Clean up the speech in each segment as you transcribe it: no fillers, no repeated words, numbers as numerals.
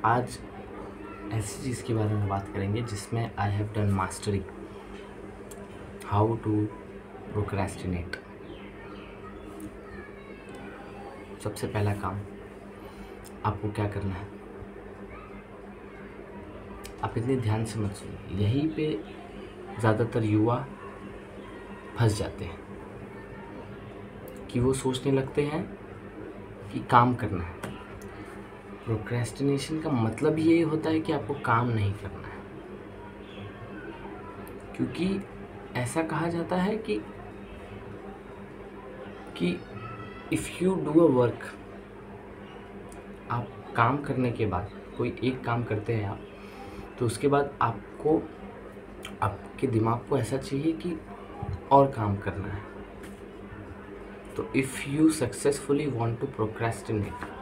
आज ऐसी चीज़ के बारे में बात करेंगे जिसमें I have done mastery, how to procrastinate. सबसे पहला काम आपको क्या करना है, आप इतने ध्यान से मत सुनिए, यहीं पे ज़्यादातर युवा फंस जाते हैं कि वो सोचने लगते हैं कि काम करना है। प्रोक्रेस्टिनेशन का मतलब ये होता है कि आपको काम नहीं करना है, क्योंकि ऐसा कहा जाता है कि if you do a work, आप काम करने के बाद कोई एक काम करते हैं आप, तो उसके बाद आपको आपके दिमाग को ऐसा चाहिए कि और काम करना है। तो if you successfully want to procrastinate,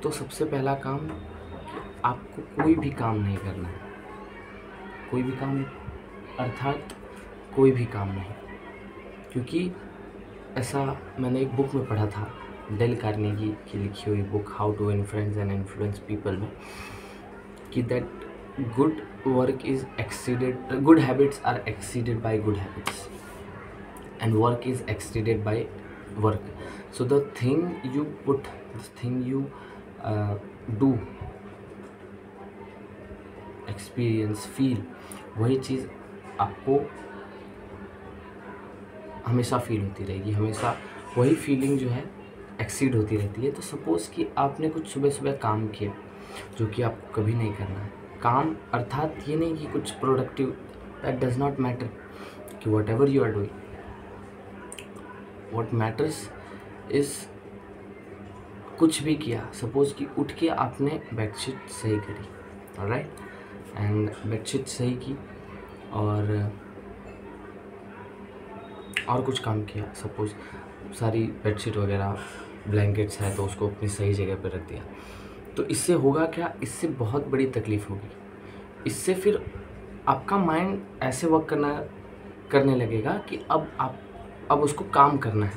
तो सबसे पहला काम कि आपको कोई भी काम नहीं करना है। कोई भी काम अर्थात कोई भी काम नहीं, क्योंकि ऐसा मैंने एक बुक में पढ़ा था, डेल कार्नेगी की लिखी हुई book how to influence and influence people में, कि that good work is exceeded, good habits are exceeded by good habits and work is exceeded by work. So the thing you put, the thing you do, experience, feel, वही चीज़ आपको हमेशा feel होती रहेगी, हमेशा वही feeling जो है exceed होती रहती है। तो सपोज़ कि आपने कुछ सुबह सुबह काम किया जो कि आपको कभी नहीं करना है। काम अर्थात ये नहीं कि कुछ productive, that does not matter कि whatever you are doing, what matters is कुछ भी किया। सपोज़ कि उठ के आपने बेडशीट सही करी, ऑलराइट, एंड बेडशीट सही की और कुछ काम किया। सपोज़ सारी बेडशीट वगैरह ब्लैंकेट्स है तो उसको अपनी सही जगह पर रख दिया। तो इससे होगा क्या, इससे बहुत बड़ी तकलीफ़ होगी। इससे फिर आपका माइंड ऐसे वर्क करने लगेगा कि अब उसको काम करना है,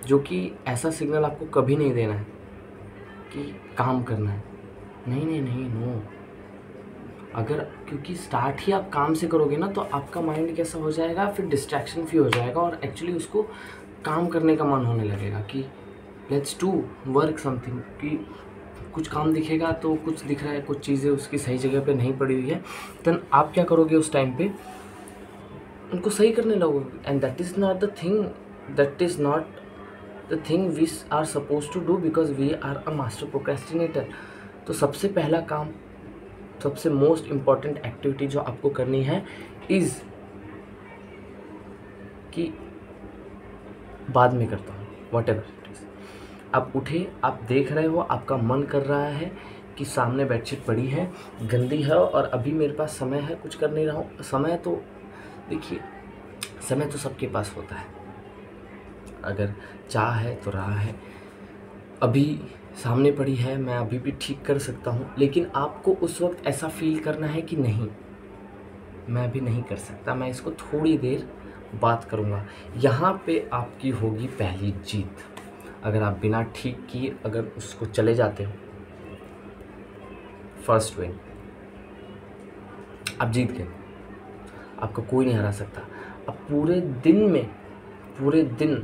जो कि ऐसा सिग्नल आपको कभी नहीं देना है कि काम करना है। नहीं, नो। अगर क्योंकि स्टार्ट ही आप काम से करोगे ना, तो आपका माइंड कैसा हो जाएगा, फिर डिस्ट्रैक्शन फ्री हो जाएगा और एक्चुअली उसको काम करने का मन होने लगेगा कि लेट्स डू वर्क समथिंग। कि कुछ काम दिखेगा तो कुछ दिख रहा है, कुछ चीज़ें उसकी सही जगह पे नहीं पड़ी हुई है, देन आप क्या करोगे उस टाइम पे, उनको सही करने लगोगे। And that is not the thing we are suppose to do, because we are a master procrastinator. तो सबसे पहला काम, सबसे मोस्ट इम्पॉर्टेंट एक्टिविटी जो आपको करनी है इज़ कि बाद में करता हूँ, वॉट एवर इट इज़। आप उठे, आप देख रहे हो, आपका मन कर रहा है कि सामने बेडशीट पड़ी है, गंदी है और अभी मेरे पास समय है, कुछ कर नहीं रहा हूँ। समय तो देखिए, समय तो सबके पास होता है, अगर चाह है तो रहा है, अभी सामने पड़ी है, मैं अभी भी ठीक कर सकता हूँ। लेकिन आपको उस वक्त ऐसा फील करना है कि नहीं, मैं अभी नहीं कर सकता, मैं इसको थोड़ी देर बात करूँगा। यहाँ पे आपकी होगी पहली जीत। अगर आप बिना ठीक किए अगर उसको चले जाते हो, फर्स्ट विन, आप जीत गए, आपको कोई नहीं हरा सकता। अब पूरे दिन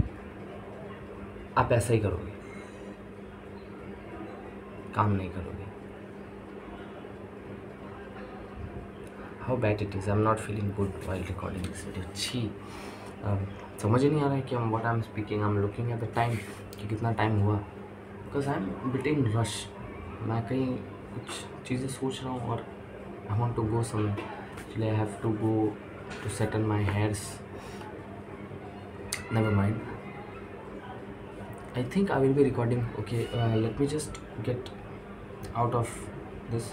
आप ऐसा ही करोगे, काम नहीं करोगे। How bad it is, I am not feeling good while recording this video. छी, समझ ही नहीं आ रहा है कि what I am speaking. I am looking at the time कि कितना टाइम हुआ, because I am bit in rush. मैं कहीं कुछ चीज़ें सोच रहा हूँ और I want to go somewhere, इसलिए I have to go to settle my hairs. Never mind, I think I will be recording. Okay, let me just get out of this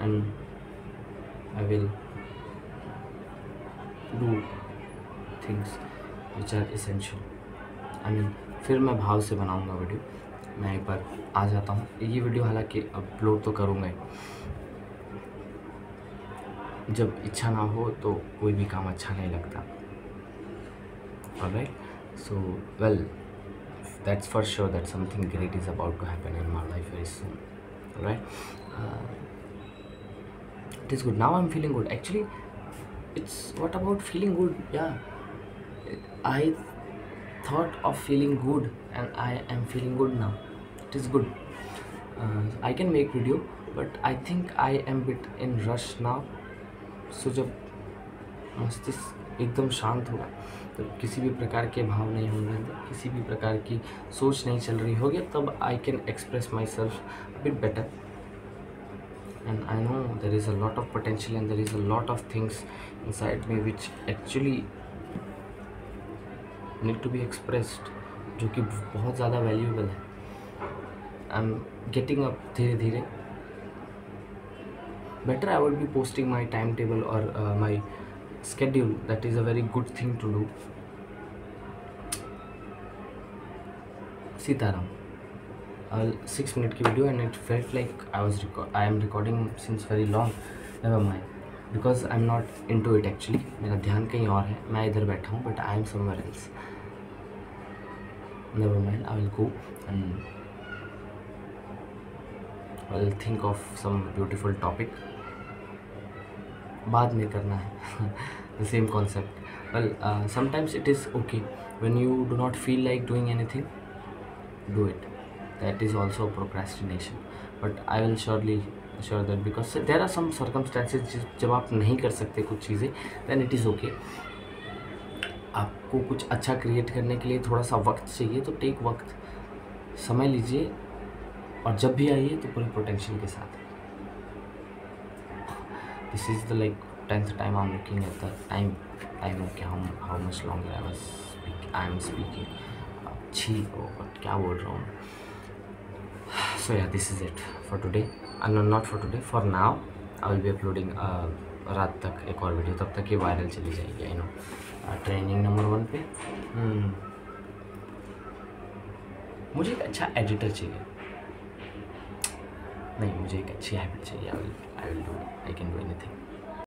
and I will do things which are essential. I mean, फिर मैं भाव से बनाऊंगा video. मैं एक बार आ जाता हूँ। ये वीडियो हालांकि अपलोड तो करूँगा ही, जब इच्छा ना हो तो कोई भी काम अच्छा नहीं लगता। Alright, so well, that's for sure that something great is about to happen in my life very soon. All right. uh, it is good. Now I'm feeling good actually. It's what about feeling good? Yeah, I thought of feeling good and I am feeling good now. It is good. I can make video, but I think I am bit in rush now. So जब मस्तिष्क एकदम शांत होगा, तो किसी भी प्रकार के भाव नहीं होंगे, किसी भी प्रकार की सोच नहीं चल रही होगी, तब I can express my self bit better. And I know there is a lot of potential and there is a lot of things inside me which actually need to be expressed, जो कि बहुत ज़्यादा valuable है. I am getting up धीरे धीरे. Better I would be posting my timetable or my schedule. That is a very good thing to do. Sitaram. 6 minute की video and it felt like I am recording since very long. Never mind, because I'm not into it actually. मेरा ध्यान कहीं और है, मैं इधर बैठा हूँ but I am somewhere else. Never mind, I will go and I'll think of some beautiful topic. बाद में करना है. The same concept. Well, sometimes it is okay when you do not feel like doing anything, do it. That is also procrastination, but I will surely assure that, because there are some circumstances जब आप नहीं कर सकते कुछ चीज़ें, then it is okay. आपको कुछ अच्छा क्रिएट करने के लिए थोड़ा सा वक्त चाहिए, तो टेक वक्त, समय लीजिए और जब भी आइए तो पूरे पोटेंशियल के साथ. This is the like 10th time I'm looking at the time. Okay, how much longer I am speaking. Oh God, क्या बोल रहा हूँ. So yeah, this is it for today. No, not for today. For now, I will be uploading रात तक एक और video, तब तक ये वायरल चली जाएगी. I know. ट्रेनिंग नंबर 1 पे मुझे एक अच्छा एडिटर चाहिए. नहीं, मुझे एक अच्छी हैबिट चाहिए. I will do, I can do anything.